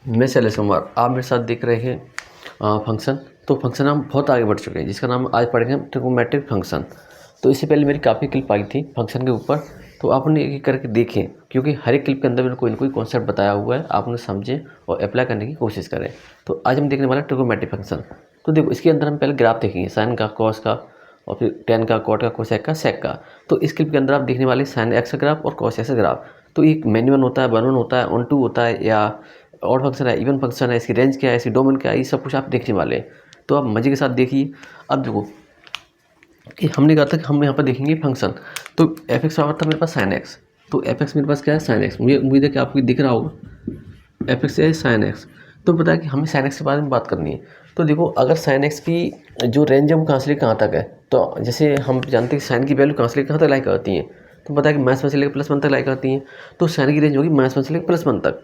मैं शैलेश कुमार, आप मेरे साथ देख रहे हैं फंक्शन। तो फंक्शन हम बहुत आगे बढ़ चुके हैं, जिसका नाम आज पढ़ेंगे हम ट्रिगोनोमेट्रिक फंक्शन। तो इससे पहले मेरी काफ़ी क्लिप आई थी फंक्शन के ऊपर, तो आप उन्हें एक एक करके देखें, क्योंकि हर एक क्लिप के अंदर मैंने कोई ना कोई कॉन्सेप्ट बताया हुआ है, आप उन्हें समझें और अप्लाई करने की कोशिश करें। तो आज हम देखने वाले हैं ट्रिगोनोमेट्रिक फंक्शन। तो देखो, इसके अंदर हम पहले ग्राफ देखेंगे, साइन का, कॉस का, और फिर टेन का, कॉट का, कोसेक का, सेक का। तो इस क्लिप के अंदर आप देखने वाले साइन एक्स का ग्राफ और कॉस एक्स का ग्राफ। तो एक मेन्यू वन होता है, वन वन होता है, ऑन टू होता है, या ऑड फंक्शन है, इवन फंक्शन है, इसकी रेंज क्या है, इसकी डोमेन क्या है, ये सब कुछ आप देखने वाले हैं। तो आप मज़े के साथ देखिए। अब देखो कि हमने कहा था कि हम यहाँ पर देखेंगे फंक्शन। तो एफ एक्स बराबर था मेरे पास साइन एक्स। तो एफ एक्स मेरे पास क्या है, साइन एक्स। मुझे उम्मीद है कि आपको दिख रहा होगा, एफ एक्स है साइन एक्स। तो पता है कि हमें साइन एक्स के बारे में बात करनी है। तो देखो, अगर साइन एक्स की जो रेंज है वो कहाँ से लेकर कहाँ तक है, तो जैसे हम जानते हैं कि साइन की वैल्यू कहाँ से लेकर कहाँ तक लाइक आती है। तो पता है कि -1 से लेकर +1 तक लाइक आती है। तो साइन की रेंज होगी -1 से लेकर +1 तक।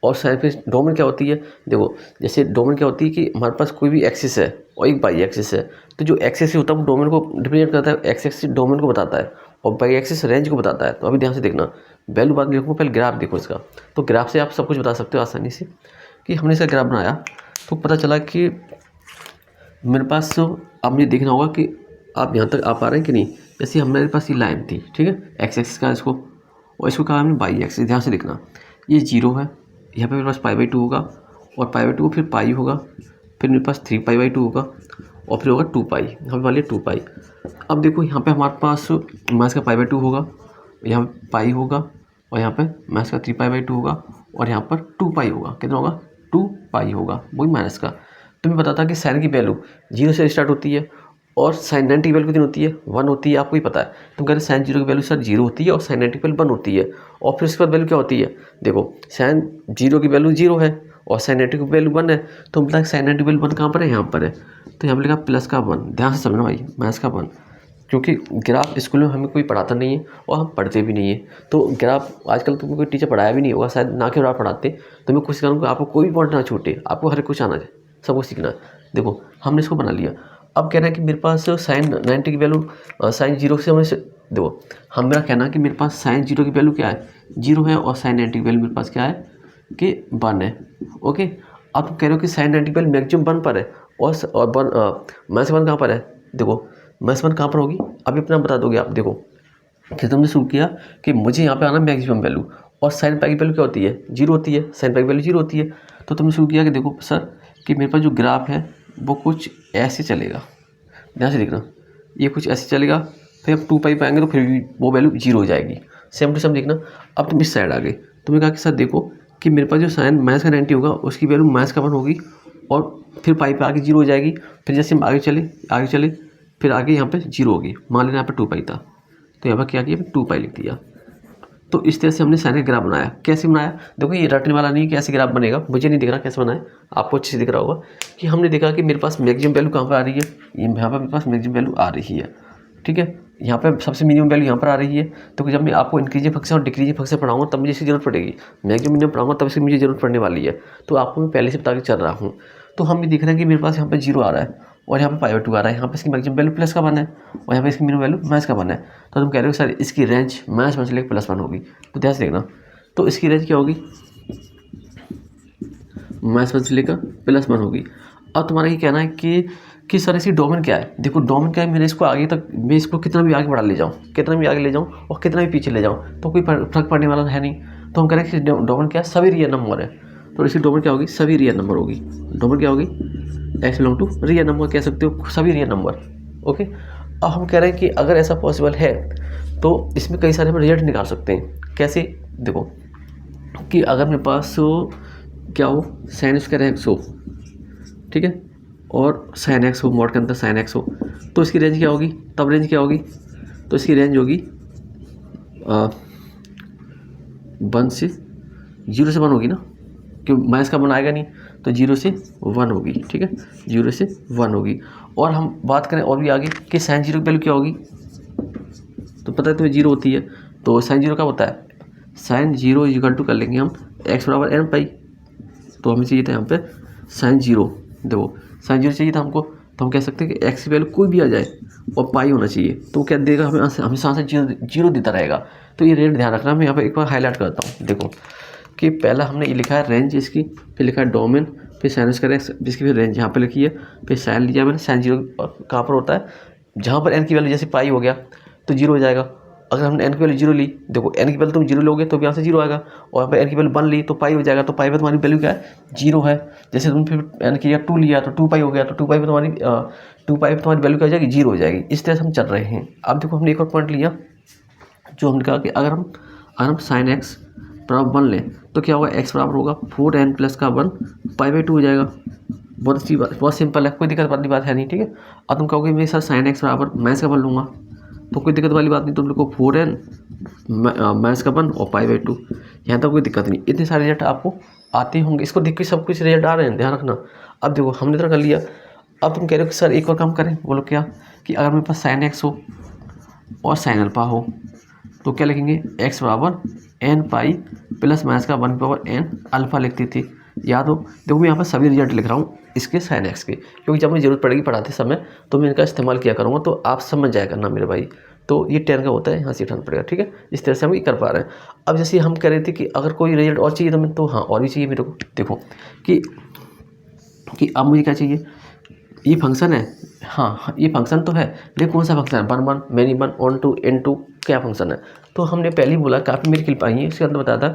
और साइन फिर डोमेन क्या होती है, देखो जैसे डोमेन क्या होती है कि हमारे पास कोई भी एक्सिस है और एक बाई एक्सिस है। तो जो एक्सिस होता है वो डोमेन को रिप्रेजेंट करता है, एक्स एक्सिस डोमेन को बताता है और बाई एक्सिस रेंज को बताता है। तो अभी ध्यान से देखना, वैल्यू बाद में लिखूँ, पहले ग्राफ देखो इसका। तो ग्राफ से आप सब कुछ बता सकते हो आसानी से। कि हमने इसका ग्राफ बनाया तो पता चला कि मेरे पास, अब मुझे देखना होगा कि आप यहाँ तक आ पा रहे हैं कि नहीं। जैसे हमारे पास ये लाइन थी, ठीक है, एक्स एक्सिस का इसको, और इसको कहा हमने बाई एक्सिस। ध्यान से देखना, ये 0 है, यहाँ पे मेरे पास π/2 होगा, और π/2 फिर पाई होगा, फिर मेरे पास 3π/2 होगा, और फिर होगा 2 पाई, यहाँ पे मान लिया 2 पाई। अब देखो यहाँ पे हमारे पास माइनस का π/2 होगा, यहाँ पे पाई होगा, और यहाँ पे माइनस का 3π/2 होगा, और यहाँ पर 2 पाई होगा। कितना होगा, 2 पाई होगा, वही माइनस का। तुम्हें पता था कि साइन की वैल्यू 0 से स्टार्ट होती है, और साइन 90 की वैल्यू कितनी होती है, 1 होती है। आपको ही पता है। तुम कह रहे साइन 0 की वैल्यू सर 0 होती है और साइन 90 की वैल्यू 1 होती है। और फिर इसके बाद वैल्यू क्या होती है, देखो साइन 0 की वैल्यू 0 है और साइन 90 की वैल्यू 1 है। तो हम बताए साइन 90 की वैल्यू 1 कहाँ पर है, यहाँ पर है। तो यहाँ पर लिखा +1। ध्यान से समझना भाई, -1, क्योंकि ग्राफ स्कूल में हमें कोई पढ़ाता नहीं है और हम पढ़ते भी नहीं है। तो ग्राफ आजकल तो कोई टीचर पढ़ाया भी नहीं होगा शायद, ना के ग्राफ पढ़ाते। तो मैं कोशिश करूँगा आपको कोई भी पॉइंट ना छूटे, आपको हर कुछ आना चाहिए, सब कुछ सीखना है। देखो हमने इसको बना लिया। अब कह रहा है कि मेरे पास साइन 90 की वैल्यू साइन 0 से हमें देखो, हम मेरा कहना है कि मेरे पास साइन 0 की वैल्यू क्या है, 0 है, और साइन 90 की वैल्यू मेरे पास क्या है कि 1 है। ओके, अब तुम कह रहे हो कि साइन 90 की वैल्यू मैक्सिमम 1 पर है, और -1 कहाँ पर है, देखो -1 कहाँ पर होगी, अभी अपना बता दोगे आप। देखो फिर तुमने शुरू किया कि मुझे यहाँ पे आना मैक्सिमम वैल्यू, और साइन पाई की वैल्यू क्या होती है, 0 होती है, साइन पाई की वैल्यू 0 होती है। तो तुमने शुरू किया कि देखो सर कि मेरे पास जो ग्राफ है वो कुछ ऐसे चलेगा। ध्यान से देखना, ये कुछ ऐसे चलेगा, फिर हम 2 पाई पाएंगे तो फिर भी वो वैल्यू 0 हो जाएगी। सेम टू सेम देखना। अब तुम इस साइड आ गए, तुमने कहा कि सर देखो कि मेरे पास जो साइन -90 होगा उसकी वैल्यू -1 होगी, और फिर पाई पे आगे 0 हो जाएगी। फिर जैसे हम आगे चले फिर आगे यहाँ पे 0 होगी। मान लेना यहाँ पे 2 पाई था, तो यहाँ पर क्या किया, 2 पाई लिख दिया। तो इस तरह से हमने साइन का ग्राफ बनाया। कैसे बनाया, देखो ये रटने वाला नहीं कि ऐसे ग्राफ बनेगा, मुझे नहीं दिख रहा कैसे बनाया, आपको अच्छे से दिख रहा होगा। कि हमने देखा कि मेरे पास मैक्सिमम वैल्यू कहाँ पर आ रही है, यहाँ पर मेरे पास मैक्सिमम वैल्यू आ रही है, ठीक है। यहाँ पर सबसे मिनिमम वैल्यू यहाँ पर आ रही है। तो जब मैं आपको इंक्रीजिंग फंक्शन और डिक्रीजिंग फंक्शन पढ़ाऊंगा तब मुझे इसकी जरूरत पड़ेगी। मैक्सिमम मिनिमम पढ़ाऊंगा तब इसकी मुझे जरूरत पड़ने वाली है। तो आपको मैं पहले से बता के चल रहा हूँ। तो हम ये देख रहे हैं कि मेरे पास यहाँ पर 0 आ रहा है, और यहाँ पे π/2 आ रहा है। यहाँ पे इसकी मैक्सिमम वैल्यू +1 है, और यहाँ पे इसकी मिनिमम वैल्यू -1 है। तो तुम कह रहे हो सर इसकी रेंज -1 से लेकर +1 होगी। तो ध्यान से देखना, तो इसकी रेंज क्या होगी, -1 से लेकर +1 होगी। अब तुम्हारा ये कहना है कि सर इसकी डोमेन क्या है। देखो डोमेन क्या है, मैंने इसको आगे तक, मैं इसको कितना भी आगे बढ़ा ले जाऊँ, कितना भी आगे ले जाऊँ और कितना भी पीछे ले जाऊँ तो कोई फर्क पड़ने वाला है नहीं। तो हम कह रहे हैं कि डोमेन क्या है, सभी रियल नंबर है। तो इसकी डोमेन क्या होगी, सभी रियल नंबर होगी। डोमेन क्या होगी, x belong to real number कह सकते हो, सभी रियल नंबर। ओके, अब हम कह रहे हैं कि अगर ऐसा पॉसिबल है तो इसमें कई सारे हम रिजल्ट निकाल सकते हैं। कैसे, देखो कि अगर मेरे पास क्या हो, साइन स्क्वायर एक्स हो, ठीक है, और साइन एक्स हो, मॉड के अंदर साइन एक्स हो, तो इसकी रेंज क्या होगी, तब रेंज क्या होगी, तो इसकी रेंज होगी 1 से 0 से 1 होगी ना, क्योंकि माइनस का 1 आएगा नहीं, तो 0 से 1 होगी, ठीक है, 0 से 1 होगी। और हम बात करें और भी आगे कि साइन 0 की वैल्यू क्या होगी, तो पता है तुम्हें 0 होती है। तो साइन 0 क्या होता है, साइन 0 इक्वल टू कर लेंगे हम x बराबर n पाई। तो हमें चाहिए था यहाँ पे साइन 0, देखो साइन 0 चाहिए था हमको, तो हम कह सकते हैं कि x की वैल्यू कोई भी आ जाए और पाई होना चाहिए। तो क्या देगा, हमें हमेशा से 0 देता रहेगा। तो ये रेट ध्यान रखना, मैं यहाँ पर एक बार हाईलाइट करता हूँ। देखो कि पहला हमने ये लिखा है रेंज इसकी, फिर लिखा है डोमेन, फिर साइन स्क्वायर एक्स जिसकी फिर रेंज यहाँ पे लिखी है, फिर साइन लिया मैंने। साइन 0 कहाँ पर होता है, जहाँ पर n की वैल्यू जैसे पाई हो गया तो 0 हो जाएगा। अगर हमने n की वैल्यू 0 ली, देखो n की वैल्यू तुम 0 लोगे तो यहाँ से 0 आएगा, और यहाँ पे n की वैल्यू 1 ली तो पाई हो जाएगा, तो पाई पे तुम्हारी वैल्यू क्या है, 0 है। जैसे तुम फिर n की 2 लिया तो 2 पाई हो गया, तो 2 पाई पे तुम्हारी 2 पाई पे तुम्हारी वैल्यू क्या हो जाएगी, 0 हो जाएगी। इस तरह से हम चल रहे हैं। अब देखो हमने एक और पॉइंट लिया जो हमने कहा कि अगर हम साइन एक्स बराबर 1 लें तो क्या होगा, x बराबर होगा 4n प्लस का 1 पाई/2 हो जाएगा। बहुत अच्छी बात, बहुत सिंपल है, कोई दिक्कत वाली बात है नहीं, ठीक है। अब तुम कहोगे मेरे साथ साइन एक्स बराबर मैं इसका 1 लूँगा, तो कोई दिक्कत वाली बात नहीं, तुम लोग को 4n माइनस का 1 और पाई/2, यहाँ तक कोई दिक्कत नहीं। इतने सारे रिजल्ट आपको आते होंगे, इसको देख के सब कुछ रिजल्ट आ रहे हैं, ध्यान रखना। अब देखो हमने इतना कर लिया, अब तुम कह रहे हो कि सर एक और काम करें, बोलो क्या, कि अगर मेरे पास साइन एक्स हो और साइन अल्फा हो तो क्या लिखेंगे, x बराबर n पाई प्लस माइनस का 1/n अल्फा लिखती थी, याद हो। देखो मैं यहाँ पर सभी रिजल्ट लिख रहा हूँ इसके साइन एक्स के, क्योंकि जब मुझे जरूरत पड़ेगी पढ़ाते समय तो मैं इनका इस्तेमाल किया करूँगा, तो आप समझ जाया करना मेरे भाई। तो ये 10 का होता है, यहाँ से उठाना पड़ेगा, ठीक है। इस तरह से हम ये कर पा रहे हैं। अब जैसे हम कह रहे थे कि अगर कोई रिजल्ट और चाहिए तो मैं, तो हाँ और भी चाहिए मेरे को। देखो कि अब मुझे क्या चाहिए, ये फंक्शन है, हाँ ये फंक्शन तो है, लेकिन कौन सा फंक्शन है, 1 1 मैनी 1 ऑन 2 n2 क्या फंक्शन है। तो हमने पहले ही बोला, काफ़ी मेरी क्लिप आई है इसके अंदर बताया था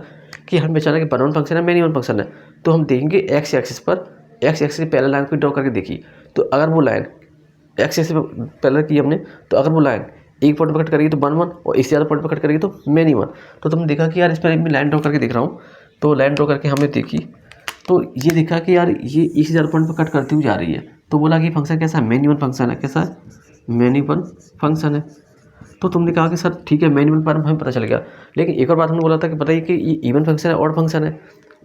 कि हम बेचारा कि 1 1 फंक्शन है, मैनी 1 फंक्शन है। तो हम देखेंगे एक्स एक्सिस पर, एक्स एक्सिस की पहले लाइन को ड्रॉ करके देखी, तो अगर वो लाइन एक्स एक्सिस पर पहले की हमने, तो अगर वो लाइन एक पॉइंट पर कट करेगी तो 1 1 और इससे ज़्यादा पॉइंट पर कट करेगी तो मैनी 1। तो तुमने देखा कि यार इस पर मैं लाइन ड्रॉ करके देख रहा हूँ, तो लाइन ड्रॉ करके हमने देखी तो ये देखा कि यार ये इससे ज़्यादा पॉइंट पर कट करती हुई जा रही है। तो बोला कि फंक्शन कैसा है, मैनी 1 फंक्शन है, कैसा है, मैनी 1 फंक्शन है। तो तुमने कहा कि सर ठीक है मैनी 1 पर हमें पता चल गया, लेकिन एक और बात हमने बोला था कि बताइए कि ये इवन फंक्शन है ऑड फंक्शन है।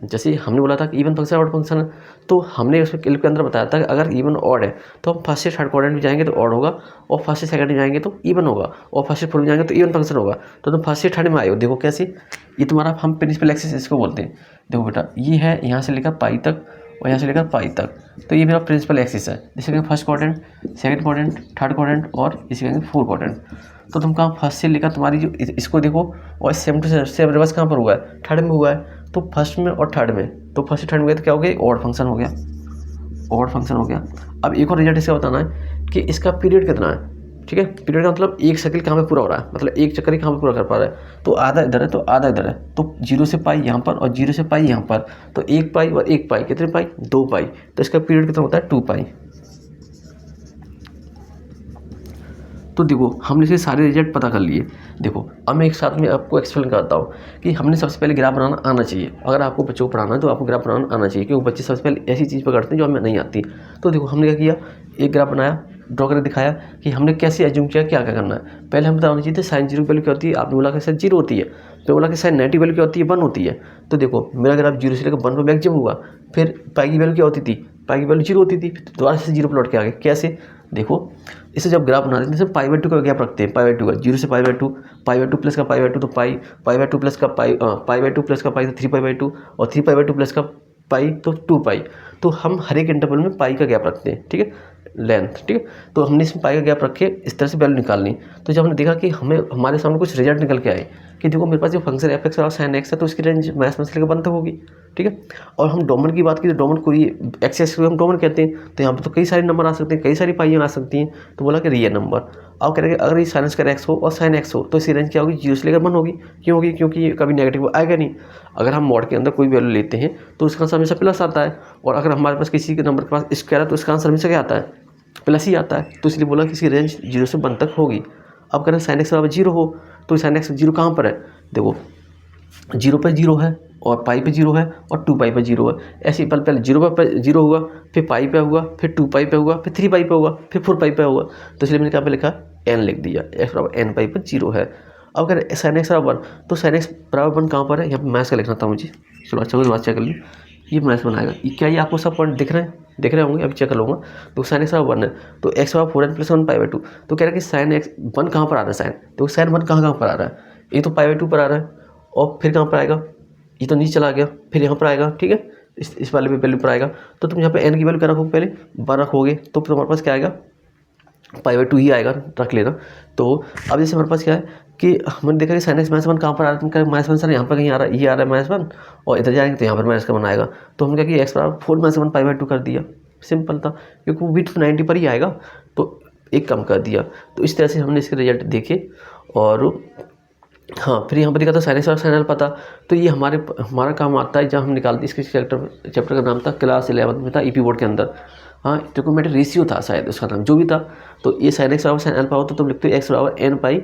जैसे हमने बोला था कि इवन फंक्शन ऑड फंक्शन है, तो हमने उसके क्लिप के अंदर बताया था कि अगर इवन ऑड है तो हम फर्स्ट से थर्ड क्वाड्रेंट में जाएंगे तो ऑड होगा, और फर्स्ट से सेकंड में जाएंगे तो इवन होगा, और फर्स्ट से फोर्थ में जाएंगे तो इवन फंक्शन होगा। तो तुम फर्स्ट से थर्ड में आए हो, देखो कैसे, ये तुम्हारा हम प्रिंसिपल एक्सिस इसको बोलते हैं। देखो बेटा ये है यहाँ से लेकर पाई तक और यहाँ से लेकर पाई तक, तो ये मेरा प्रिंसिपल एक्सिस है, जिसे कहेंगे first quadrant, second quadrant, third quadrant और इसे कहेंगे फोर्थ क्वाड्रेंट। तो तुम कहाँ फर्स्ट से लेकर तुम्हारी जो इसको देखो, और सेम टू सेम रिवर्स कहाँ पर हुआ है, थर्ड में हुआ है। तो फर्स्ट में और थर्ड में, तो फर्स्ट थर्ड में गया तो क्या हो गया, ऑड फंक्शन हो गया, ऑड फंक्शन हो गया। अब एक और रिजल्ट इसका बताना है कि इसका पीरियड कितना है, ठीक है। पीरियड का मतलब एक साइकिल कहाँ पे पूरा हो रहा है, मतलब एक चक्कर ही कहाँ पे पूरा कर पा रहा है। तो आधा इधर है तो आधा इधर है, तो 0 से पाई यहाँ पर और 0 से पाई यहाँ पर, तो 1 पाई और 1 पाई कितने पाई, 2 पाई। तो इसका पीरियड कितना होता है, 2 पाई। तो देखो हमने इसके सारे रिजल्ट पता कर लिए। देखो अब मैं एक साथ में आपको एक्सप्लेन करता हूँ कि हमने सबसे पहले ग्राफ बनाना आना चाहिए। अगर आपको बच्चों को पढ़ाना है तो आपको ग्राफ बनाना आना चाहिए, क्योंकि बच्चे सबसे पहले ऐसी चीज़ पकड़ते हैं जो हमें नहीं आती। तो देखो हमने क्या किया, एक ग्राफ बनाया, ड्रॉ करके दिखाया कि हमने कैसे एज्यूम किया क्या क्या करना है। पहले हम बताना चाहिए थे साइन 0 वैल्यू क्या होती है, आपने बोला कि साइन 0 होती है, तो बोला कि साइन नेगेटिव वैल्यू क्या होती है, 1 होती है। तो देखो मेरा ग्राफ 0 से लेकर 1 पर मैक्सिमम हुआ, फिर पाई की वैल्यू क्या होती थी, पाई की वैल्यू 0 होती थी, दोबारा से 0 प्लॉट के आगे कैसे, देखो इसे जब ग्राफ बनाते हैं जैसे पाई/2 का गैप रखते हैं, पाई/2 का 0 से पाई/2, पाई/2 प्लस का पाई/2 तो पाई, पाई/2 प्लस का पाई, पाई/2 प्लस का पाई तो 3 पाई/2, और 3 पाई/2 प्लस का पाई तो 2 पाई। तो हम हर एक इंटरवल में पाई का गैप रखते हैं, ठीक है, लेंथ, ठीक है। तो हमने इसमें पाई का गैप रखे, इस तरह से वैल्यू निकालनी। तो जब हमने देखा कि हमारे सामने कुछ रिजल्ट निकल के आए कि देखो मेरे पास जो फंक्शन एफ एक्स और साइन एक्स है तो इसकी रेंज माइनस से लेकर 1 तक होगी, ठीक है। और हम डोमेन की बात की तो डोमेन को ये एक्स एक्स को हम डोमेन कहते हैं, तो यहाँ पर तो कई सारे नंबर आ सकते हैं, कई सारी पाइयाँ आ सकती हैं। तो बोला कि रियल नंबर। अब कह रहे हैं अगर ये साइन स्क्वायर एक्स हो और साइन एक्स हो तो इसकी रेंज क्या होगी, 0 से लेकर 1 होगी। क्यों होगी, क्योंकि ये कभी नेगेटिव आएगा नहीं। अगर हम मॉड के अंदर कोई वैल्यू लेते हैं तो उसका आंसर हमेशा प्लस आता है, और अगर हमारे पास किसी के नंबर के पास स्क्वायर है तो इसका आंसर हमेशा क्या आता है, प्लस ही आता है। तो इसलिए बोला कि इसकी रेंज 0 से 1 तक होगी। अब करें साइन एक्स बराबर 0 हो तो साइन एक्स 0 कहाँ पर है, देखो 0 पर 0 है और पाई पे 0 है और 2 पाई पे 0 है। ऐसे ही पहले 0 पर 0 हुआ, फिर पाई पे हुआ, फिर 2 पाई पे हुआ, फिर 3 पाई पे हुआ, फिर 4 पाई पे हुआ। तो इसलिए मैंने कहाँ पे लिखा n लिख दिया, x बराबर n पाई पर 0 है। अब अगर साइन एक्स बराबर 1 तो साइन एक्स बराबर 1 कहाँ पर है, यहाँ पर मैथ्स का लिखना था मुझे, चलो अच्छा कोई बात चेक कर ली, ये मैथ्स बनाएगा। क्या ये आपको सब पॉइंट दिख रहे हैं, देख रहे होंगे, अभी चेक कर लूँगा। तो साइन एक्स बराबर 1 है तो x बराबर 4n प्लस 1 पाई/2। तो कह रहा है कि साइन एक्स 1 कहाँ पर आ रहा है, साइन तो साइन 1 कहाँ पर आ रहा है, ये तो पाई/2 पर आ रहा है, और फिर कहाँ पर आएगा, ये तो नीचे चला गया, फिर यहाँ पर आएगा, ठीक है, इस वाले पे वैल्यू पर आएगा। तो तुम यहाँ पे n की वैल्यू क्या रखोगे, पहले 1 रखोगे तो तुम्हारे पास क्या आएगा, π/2 ही आएगा, रख लेना। तो अब जैसे हमारे पास क्या है कि हमने देखा कि sin x -1 कहाँ पर आ रहा है, -1 सर यहाँ पर कहीं आ रहा है, ये आ रहा है -1 और इधर जाएंगे तो यहाँ पर -1 आएगा। तो हमने क्या कि x बराबर 4 -1 π/2 कर दिया, सिंपल था क्योंकि वो भी 90 पर ही आएगा तो एक कम कर दिया। तो इस तरह से हमने इसके रिजल्ट देखे। और हाँ, फिर यहाँ पर लिखा था sin x और sin α था। तो ये हमारा काम आता है जहाँ हम निकालते इसके चैप्टर का नाम था क्लास 11 में था ईपी बोर्ड के अंदर। हाँ, ट्रिग्नोमेट्रिक रेशियो था शायद उसका नाम, जो भी था। तो ये sin x बराबर sin α होता तो तुम लिखते हो x बराबर n पाई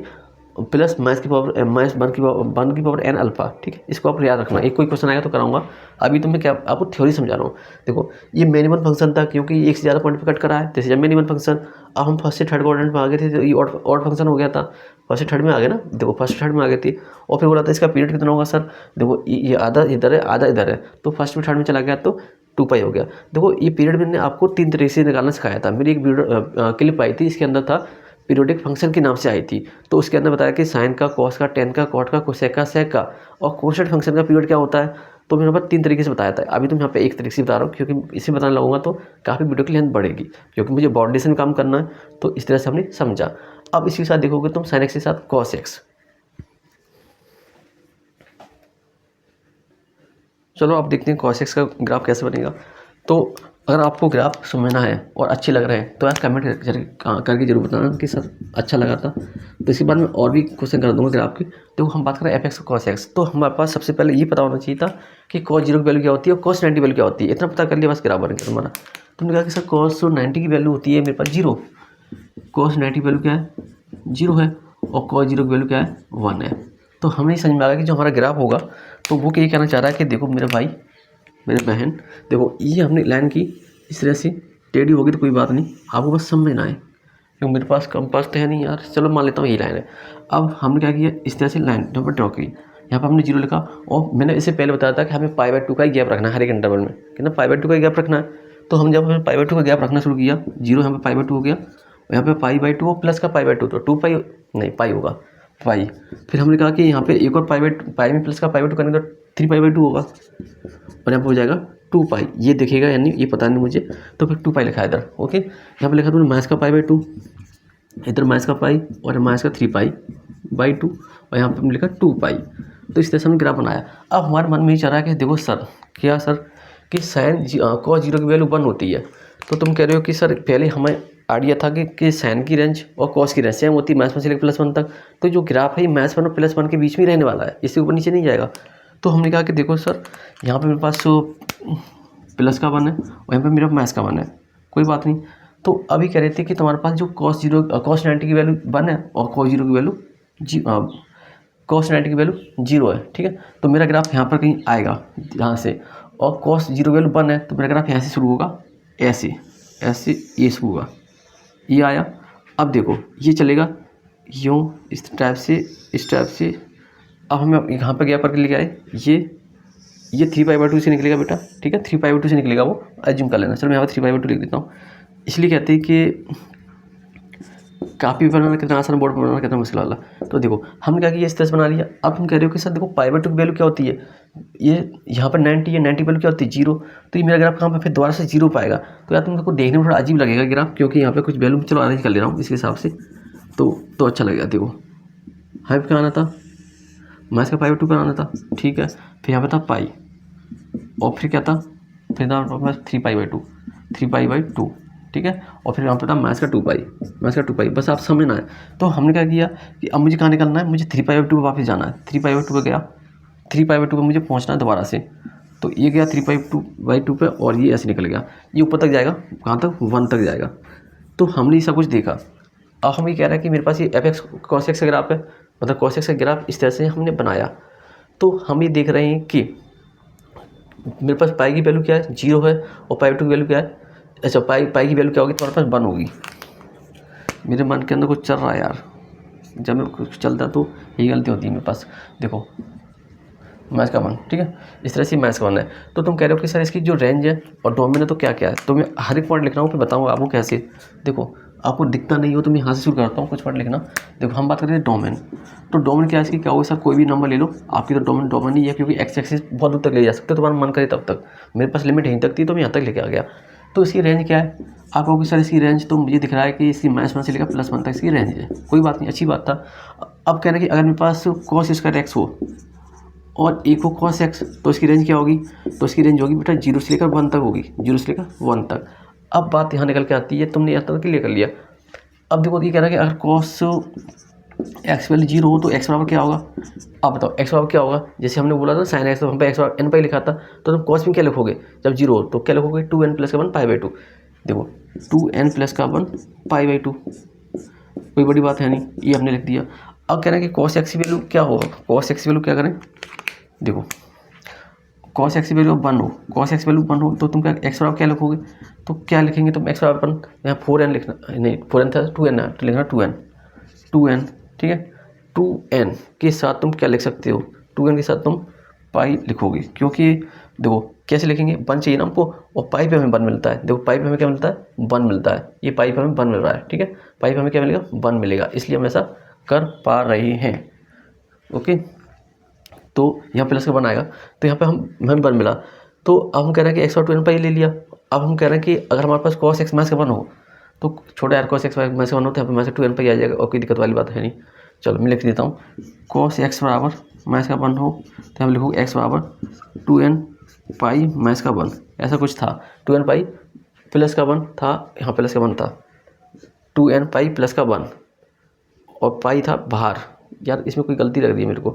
प्लस -1 की पावर n अल्फा। ठीक है, इसको आप याद रखना, एक कोई क्वेश्चन आएगा तो कराऊंगा। अभी तो मैं क्या आपको थ्योरी समझा रहा हूँ। देखो ये मिनिमम फंक्शन था क्योंकि एक से ज़्यादा पॉइंट पे कट करा है, जैसे जब मिनिमम फंक्शन। अब हम फर्स्ट से थर्ड क्वाड्रेंट में आ गए थे तो ये ऑड फंक्शन हो गया था, फर्स्ट से थर्ड में आ गए ना। देखो फर्स्ट से थर्ड में आ गई थी और फिर बोला था इसका पीरियड कितना होगा सर। देखो ये आधा इधर है आधा इधर है, तो फर्स्ट में थर्ड में चला गया तो 2π हो गया। देखो ये पीरियड मैंने आपको 3 तरीके से निकालना सिखाया था। मेरी एक वीडियो क्लिप आई थी, इसके अंदर था पीरियोडिक फंक्शन के नाम से आई थी। तो उसके अंदर बताया कि साइन का, कॉस का, टेन का, कॉट का, कोसेक का, सेक का और कोसेट फंक्शन का पीरियड क्या होता है। तो मैंने यहाँ पर 3 तरीके से बताया था। अभी तो मैं यहाँ पे एक तरीके से बता रहा हूँ क्योंकि इसे बताने लगूंगा तो काफ़ी वीडियो की लेंथ बढ़ेगी, क्योंकि मुझे बॉर्डिनेशन में काम करना है। तो इस तरह से हमने समझा। अब इसके साथ देखोगे तुम साइन एक्स के साथ कॉस एक्स। चलो अब देखते हैं कॉस एक्स का ग्राफ कैसे बनेगा। तो अगर आपको ग्राफ समझना है और अच्छे लग रहे हैं तो यार कमेंट करके जरूर बताना कि सर अच्छा लगा था। तो इसके बाद में और भी क्वेश्चन कर दूंगा ग्राफ की। तो हम बात करें एफ एक्स और कॉस एक्स, तो हमारे पास सबसे पहले ये पता होना चाहिए था कि cos 0 की वैल्यू क्या होती है और cos 90 की वैल्यू क्या होती है। इतना पता कर लिया बस ग्राफ बन गया तुम्हारा। तुमने कहा कि सर cos 90 की वैल्यू होती है मेरे पास 0, cos 90 की वैल्यू क्या है 0 है और cos 0 की वैल्यू क्या है 1 है। तो हमें समझ में आ गया कि जो हमारा ग्राफ होगा तो वो क्या कहना चाह रहा है कि देखो मेरे भाई मेरे बहन, देखो ये हमने लाइन की इस तरह से टेढ़ी होगी तो कोई बात नहीं, आपको बस समझना है क्योंकि मेरे पास कंपास तो है नहीं यार। चलो मान लेता हूँ ये लाइन है। अब हमने क्या किया, इस तरह से लाइन यहाँ पर ड्रॉ की, यहाँ पर हमने 0 लिखा और मैंने इससे पहले बताया था कि हमें π/2 का गैप रखना है हर एक इंटरवल में, कि ना π/2 का गैप रखना है। तो हम जब हमें π/2 का गैप रखना शुरू किया, 0 यहाँ पर π/2 हो गया और यहाँ पे π/2 और प्लस का π/2 तो 2π नहीं पाई होगा पाई। फिर हमने कहा कि यहाँ पे एक और पाई में प्लस का π/2 करने तो 3π/2 होगा और यहाँ पर हो जाएगा 2π। ये दिखेगा यानी ये पता नहीं मुझे, तो फिर 2π लिखा है इधर। ओके, यहाँ पे लिखा तुमने माइनस का π/2, इधर माइनस का पाई और माइनस का 3π/2 और यहाँ पे हमने लिखा 2π। तो इस तरह से हमने ग्राफ बनाया। अब हमारे मन में ही चल रहा है कि देखो सर क्या सर कि साइन cos 0 की वैल्यू 1 होती है। तो तुम कह रहे हो कि सर पहले हमें आइडिया था कि साइन की रेंज और कॉस की रेंज सेम होती है -1 से लेकर +1 तक। तो जो ग्राफ है -1 और +1 के बीच में रहने वाला है, इससे ऊपर नीचे नहीं जाएगा। तो हमने कहा कि देखो सर यहाँ पे मेरे पास प्लस का 1 है और यहाँ पे मेरा माइनस का 1 है, कोई बात नहीं। तो अभी कह रहे थे कि तुम्हारे पास जो cos 90 की वैल्यू 1 है और cos 0 की वैल्यू cos 90 की वैल्यू 0 है। ठीक है, तो मेरा ग्राफ यहाँ पर कहीं आएगा यहाँ से, और cos 0 की वैल्यू 1 है तो मेरा ग्राफ यहाँ से शुरू होगा, ऐसे ऐसे ये शुरू होगा, ये आया। अब देखो ये चलेगा यूँ इस टाइप से। अब हमें यहाँ पर गैप करके लेके आए, ये 3π/2 से निकलेगा बेटा। ठीक है, 3π/2 से निकलेगा, वो एज्यूम कर लेना। चलो मैं यहाँ पर 3π/2 लिख देता हूँ। इसलिए कहते हैं कि कापी पर बनाना कितना आसान, बोर्ड पर बनाना कितना मुश्किल वाला। तो देखो हमने क्या किया, इस तरह से बना लिया। अब हम कह रहे हो कि सर देखो π/2 की वैल्यू क्या होती है, ये यहाँ पर 90 है, 90 की वैल्यू क्या होती है 0। तो ये मेरा ग्राफ कहाँ पर फिर दोबारा से 0 पाएगा। तो यार तुमको देखने में थोड़ा अजीब लगेगा ग्राफ, क्योंकि यहाँ पे कुछ वैल्यू चलो अरेंज कर ले रहा हूँ इसके हिसाब से, तो अच्छा लगेगा। देखो हाइप क्या आना था, माइनस का π/2 पर आना था। ठीक है, फिर यहाँ पर था पाई और फिर क्या था, फिर था 3π/2। ठीक है, और फिर यहाँ पर था माइनस का 2π, बस आप समझना है। तो हमने क्या किया कि अब मुझे कहाँ निकलना है, मुझे 3π/2 पर वापस जाना है। 3π/2 पर गया, 3π/2 पर मुझे पहुँचना है दोबारा से। तो ये गया 3π/2 पे और ये ऐसे निकल गया, ये ऊपर तक जाएगा, कहाँ तक 1 तक जाएगा। तो हमने ये सब कुछ देखा। अब हम ये कह रहे हैं कि मेरे पास ये एफ एक्स cos x का ग्राफ है, मतलब cos x का ग्राफ इस तरह से हमने बनाया। तो हम ये देख रहे हैं कि मेरे पास पाई की वैल्यू क्या है 0 है और π/2 की वैल्यू क्या है, अच्छा पाई की वैल्यू क्या होगी तुम्हारे पास 1 होगी। मेरे मन के अंदर कुछ चल रहा है यार, जब मेरे कुछ चलता है तो यही गलती होती है मेरे पास। देखो मैथ्स का 1, ठीक है, इस तरह से मैथ्स का 1 है। तो तुम कह रहे हो कि सर इसकी जो रेंज है और डोमेन है तो क्या क्या है, तो मैं हर एक पॉइंट लिख रहा हूँ, फिर बताऊँगा आपको कैसे। देखो आपको दिखता नहीं हो तो मैं यहाँ से शुरू करता हूँ, कुछ पॉइंट लिखना। देखो हम बात करते हैं डोमेन, तो डोमेन क्या है इसकी, क्या होगा सर कोई भी नंबर ले लो, आपकी तो डोमेन ही है, क्योंकि एक्स एक्सिस बहुत दूर तक ले जा सकते हो, तुम्हारा मन करे तब तक। मेरे पास लिमिट यहीं तक थी तो मैं यहाँ तक लेके आ गया। तो इसकी रेंज क्या है, आप कहोगे सर इसकी रेंज तो मुझे दिख रहा है कि इसकी -1 से लेकर +1 तक इसकी रेंज है। कोई बात नहीं, अच्छी बात था। अब कह रहे हैं कि अगर मेरे पास cos स्क्वायर x हो और एक हो cos x, तो इसकी रेंज क्या होगी, तो इसकी रेंज होगी बेटा 0 से लेकर 1 तक होगी, 0 से लेकर 1 तक। अब बात यहाँ निकल के आती है, तुमने यहाँ तक क्लियर कर लिया। अब देखो ये कह रहा है कि अगर cos x वैल्यू 0 हो तो x बराबर क्या होगा। अब बताओ x बराबर क्या होगा, जैसे हमने बोला था sin x, तो हम पे x बराबर n पाई लिखा था, तो तुम cos में क्या लिखोगे जब 0 हो, तो क्या लिखोगे 2n प्लस का 1 पाई/2। देखो 2n प्लस का 1 पाई/2, कोई बड़ी बात है नहीं, ये हमने लिख दिया। अब कह रहे हैं कि cos x की वैल्यू क्या होगा, cos x की वैल्यू क्या करें, देखो cos x की वैल्यू 1 हो, cos x वैल्यू 1 हो तो तुम क्या x बराबर क्या लिखोगे, तो क्या लिखेंगे तुम x बराबर 1, यहाँ 4n लिखना, नहीं 4n था 2n है, तो लिखना 2n, ठीक है। 2n के साथ तुम क्या लिख सकते हो, 2n के साथ तुम पाई लिखोगे, क्योंकि देखो कैसे लिखेंगे, 1 चाहिए ना हमको, और पाई पे हमें 1 मिलता है। देखो पाई पे हमें क्या मिलता है, 1 मिलता है, ये पाई पे हमें 1 मिल रहा है, ठीक है। पाई पे हमें क्या मिलेगा, 1 मिलेगा, इसलिए हम ऐसा कर पा रहे हैं। ओके, तो यहाँ प्लस का 1 आएगा, तो यहाँ पे हमें 1 मिला। तो अब हम कह रहे हैं कि x और 2n पाई ले लिया। अब हम कह रहे हैं कि अगर हमारे पास cos x माइनस का 1 हो, तो छोटा यार cos x माइनस का 1 हो तो यहाँ पे माइनस 2n पाई आ जाएगा, और कोई दिक्कत वाली बात है नहीं। चलो मैं लिख देता हूँ, cos x बराबर माइनस का 1 हो तो हम लिखोगे x बराबर 2n पाई माइनस का 1, ऐसा कुछ था। 2n पाई प्लस का 1 था, यहाँ प्लस का 1 था, 2n पाई प्लस का 1 और पाई था बाहर। यार इसमें कोई गलती लग रही है मेरे को,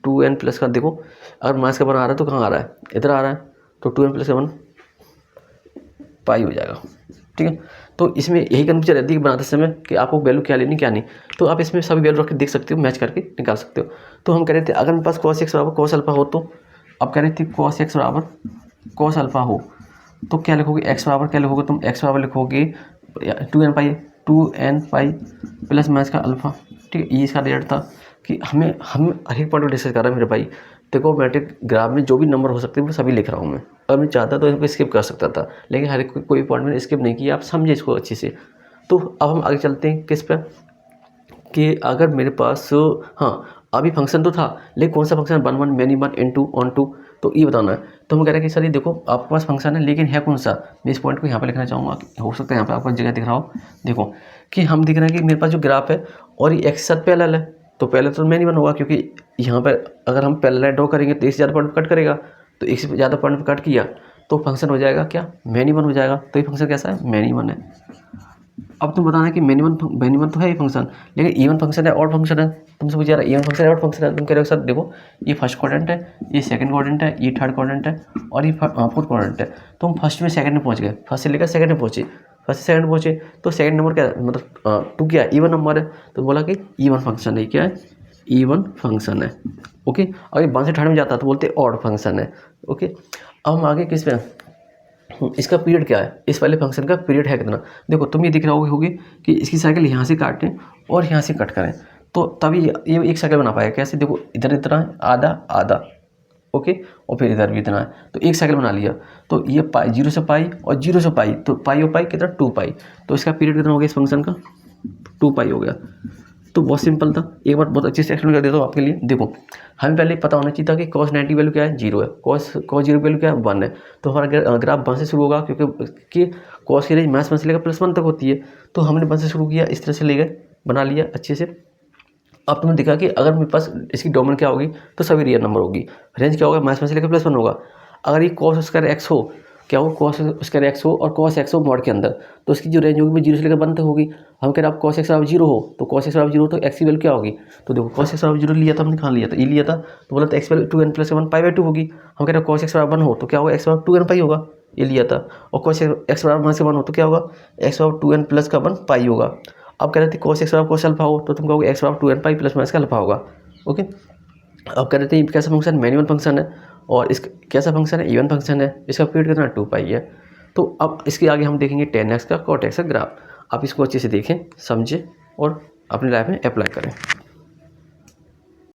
2n प्लस का, देखो अगर माइनस का 1 आ रहा है तो कहाँ आ रहा है, इधर आ रहा है, तो 2n प्लस का 1 पाई हो जाएगा, ठीक है। तो इसमें यही कन्फ्यूजन रहती है बनाते समय कि आपको वैल्यू क्या लेनी क्या नहीं, तो आप इसमें सभी वैल्यू रख के देख सकते हो, मैच करके निकाल सकते हो। तो हम कह रहे थे अगर मेरे पास cos x बराबर cos अल्फा हो, तो अब कह रहे थे cos x बराबर cos अल्फा हो तो क्या लिखोगे, x बराबर क्या लिखोगे तुम, x बराबर लिखोगे 2n पाई प्लस माइनस का अल्फा, ठीक है। ये इसका रिजल्ट था कि हम हर एक पॉइंट को डिस्कस कर रहे हैं मेरे भाई। देखो मैट्रिक ग्राफ में जो भी नंबर हो सकते हैं वो सभी लिख रहा हूँ मैं, अगर मैं चाहता तो इसको स्किप कर सकता था, लेकिन हर एक कोई पॉइंट मैंने स्किप नहीं किया, आप समझे इसको अच्छे से। तो अब हम आगे चलते हैं किस पर, कि अगर मेरे पास, हाँ अभी फंक्शन तो था, लेकिन कौन सा function, 1 1 many 1 into onto, तो ये बताना है। तो हम कह रहे हैं कि सर ये देखो आपके पास फंक्शन है, लेकिन है कौन सा, मैं इस पॉइंट को यहाँ पे लिखना चाहूँगा, हो सकता है यहाँ पे आपको जगह दिख रहा हो। देखो कि हम दिख रहे हैं कि मेरे पास जो ग्राफ है और ये एक्स साथ पैरेलल है, तो पहले तो मैनी 1 होगा, क्योंकि यहाँ पर अगर हम पैरेलल ड्रॉ करेंगे तो एक से ज़्यादा पॉइंट कट करेगा, तो एक से ज़्यादा पॉइंट कट किया तो फंक्शन हो जाएगा क्या, मैनी 1 हो जाएगा। तो ये फंक्शन कैसा है, मैनी 1 है। अब तुम बताना कि मैनी 1 तो है ये फंक्शन, लेकिन इवन फंक्शन है, ऑड फंक्शन है। तुमसे पूछ रहा है इवन फंक्शन है, ऑड फंक्शन है, तुम कह रहे हो सर देखो ये फर्स्ट क्वाड्रेंट है, ये सेकंड क्वाड्रेंट है, ये थर्ड क्वाड्रेंट है, और ये फोर्थ क्वाड्रेंट है। तुम फर्स्ट में सेकंड में पहुंच गए, फर्स्ट से लेकर सेकंड में पहुंचे, फर्स्ट से सेकंड में पहुंचे, तो सेकंड नंबर क्या है, मतलब 2 क्या है, इवन नंबर है, तो बोला कि इवन फंक्शन है, क्या है, इवन फंक्शन है। ओके, अगर 1 से थर्ड में जाता है तो बोलते ऑड फंक्शन है। ओके, अब हम आगे किस पे, इसका पीरियड क्या है, इस वाले फंक्शन का पीरियड है कितना। देखो तुम ये दिख रहा होगी कि इसकी साइकिल यहाँ से काटें और यहाँ से कट करें, तो तभी ये एक साइकिल बना पाएगा। कैसे, देखो इधर इतना है, आधा आधा, ओके, और फिर इधर भी इतना है, तो एक साइकिल बना लिया। तो ये पाई 0 से पाई और 0 से पाई, तो पाई और पाई कितना, 2 पाई, तो इसका पीरियड कितना हो गया इस फंक्शन का, 2 पाई हो गया। तो बहुत सिंपल था, एक बार बहुत अच्छे से एक्सप्लेन कर देता हूँ आपके लिए। देखो हमें पहले पता होना चाहिए था कि cos 90 वैल्यू क्या है, 0 है, cos 0 वैल्यू क्या है, 1 है। तो हमारा ग्राफ 1 से शुरू होगा, क्योंकि cos की रेंज -1 से लेकर +1 तक होती है। तो हमने 1 से शुरू किया, इस तरह से ले गए, बना लिया अच्छे से। अब तुमने देखा कि अगर मेरे पास इसकी डोमेन क्या होगी, तो सभी रियल नंबर होगी, रेंज क्या होगा, -1 से लेकर +1 होगा। अगर ये cos स्क्वायर x हो, क्या हो, cos स्क्वायर x हो और cos x हो मॉड के अंदर, तो इसकी जो रेंज होगी वो 0 से लेकर 1 तक होगी। हम कह रहे हैं आप cos x बराबर 0 हो, तो cos x बराबर 0 तो x की वैल्यू क्या होगी, तो देखो cos x बराबर 0 लिया था हमने, कहाँ लिया था, ये लिया था, तो बोला था x वैल्यू 2n प्लस 1 पाई/2 होगी। हम कह रहे हैं cos x बराबर 1 हो तो क्या होगा, x बराबर 2n पाई होगा, ये लिया था। और cos x बराबर 1 हो तो क्या होगा, x बराबर 2n प्लस का 1 पाई होगा। अब कह रहे थे cos x बराबर cos अल्फा हो, तो तुम कहोगे x बराबर 2n पाई प्लस माइनस का अल्फा होगा। ओके, अब कह रहे थे कैसा फंक्शन, मैनी 1 फंक्शन है, और इस कैसा फंक्शन है, इवन फंक्शन है, इसका पीरियड कितना, 2 पाई है। तो अब इसके आगे हम देखेंगे tan x का cot x का ग्राफ। आप इसको अच्छे से देखें, समझें और अपनी लाइफ में अप्लाई करें।